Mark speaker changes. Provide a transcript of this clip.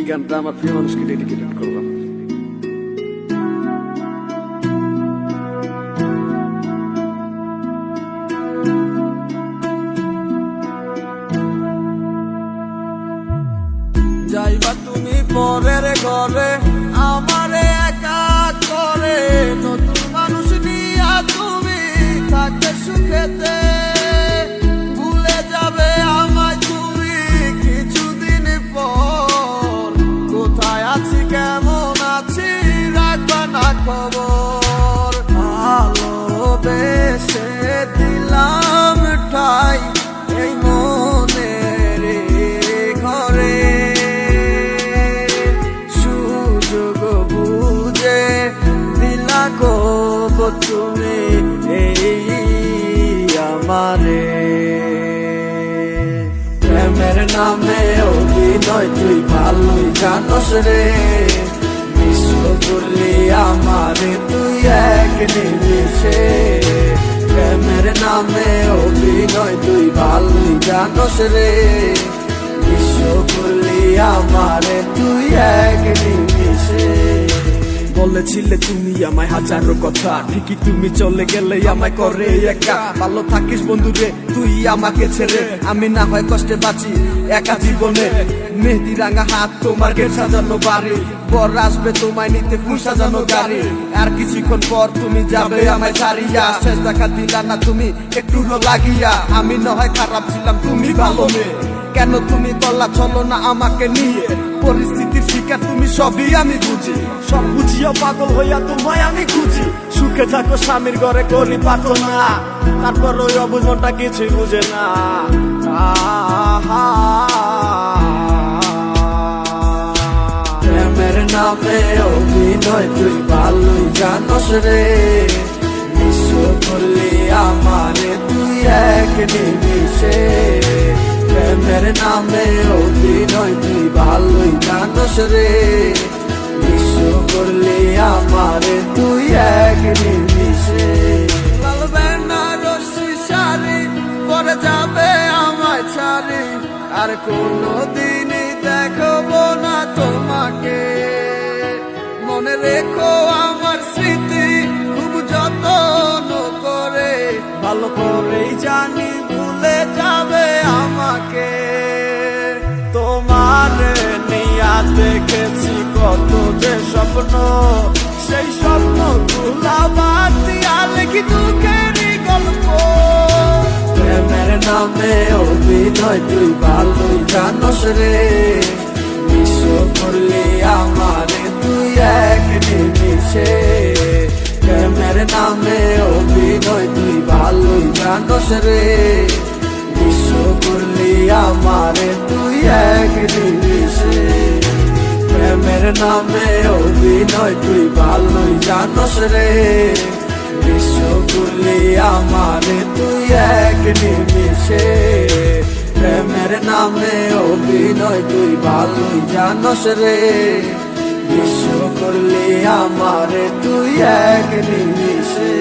Speaker 1: এই গানটা আমার প্রিয় মানুষকে ডেডিকেটেড করলাম।
Speaker 2: যাইবা তুমি পরের ঘরে আমারে একা করে, নতুন মানুষ নিয়া তুমি থাকতে সুখেতে, ভুলে যাবে আমায় তুমি কিছুদিন পর। কোথায় আছি কেমন আছি রাখবা না খবর, ভালোবেসে দিলাম ঠাই এই মনের ঘরে, সুযোগ বুঝে দিলা কব তুমি এই আমারে। প্রেমের নামে অভিনয় তুই ভালোই জানস রে, বিশ্ব করলি আমারে তুই এক নিমিষে। প্রেমের নামে অভিনয় তুই ভালোই জানস রে, বিশ্ব করলি আমারে তুই এক নিমিষে।
Speaker 1: বলেছিলে তুমি আমায় হাজারো কথা, ঠিকই তুমি চলে গেলে আমায় করে একা। ভালো থাকিস বন্ধুরে তুই আমাকে ছেড়ে, আমি না হয় কষ্টে বাঁচি একা জীবনে। মেহেদি রাঙা হাত তোমার গেট সাজানো বাড়ি, বর আসবে তোমায় নিতে ফুল সাজানো গাড়ি। আর কিছুক্ষণ পর তুমি যাবে আমায় ছাড়িয়া, শেষ দেখা দিলা না তুমি একটু লাগিয়া। আমি না হয় খারাপ ছিলাম তুমি ভালো মেয়ে, কেন তুমি বললা চলো না আমাকে নিয়ে। পরিস্থিতির শিকার তুমি সবই আমি বুঝি, সব বুঝিয়া পাগল হইয়া তোমায় আমি খুঁজি। সুখে থাকো স্বামীর ঘরে করি পাতো না, তারপর ওই অবুঝনটা কিছুই বুঝে না।
Speaker 2: প্রেমের নামে অভিনয় তুই ভালোই জানস রে, বিশ্ব করলি আমারে তুই এক নিমিষে। প্রেমের নামে অভিনয় তুই ভালোই জানস রে, বিশ্ব করলি আমারে তুই এক নিমিষে। লাল বেনারসি শাড়ি পরে যাবে আমায় ছাড়ি, আর কোনদিনই দেখবো না তোমাকে। মনে রেখো আমার স্মৃতি খুব যত্ন করে, ভালো করেই জানি ভুলে যাবে আমাকে। তোমার নিয়া দেখেছি কত যে স্বপ্ন, সেই স্বপ্ন গুলা বাদ দিয়া লিখি দুঃখেরই গল্প। প্রেমের নামে অভিনয় তুই ভালোই জানস রে, বিশ্ব করলি আমারে তুই এক নিমিষে। প্রেমের নামে অভিনয় তুই ভালোই জানস রে, বিশ্ব করলি আমারে তুই এক নিমিষে। প্রেমের নামে অভিনয় তুই ভালোই জানস রে, বিশ্ব করলি আমারে তুই এক নিমিষে। প্রেমের নামে অভিনয় তুই ভালোই জানস রে, বিশ্ব করলি আমারে তুই এক নিমিষে।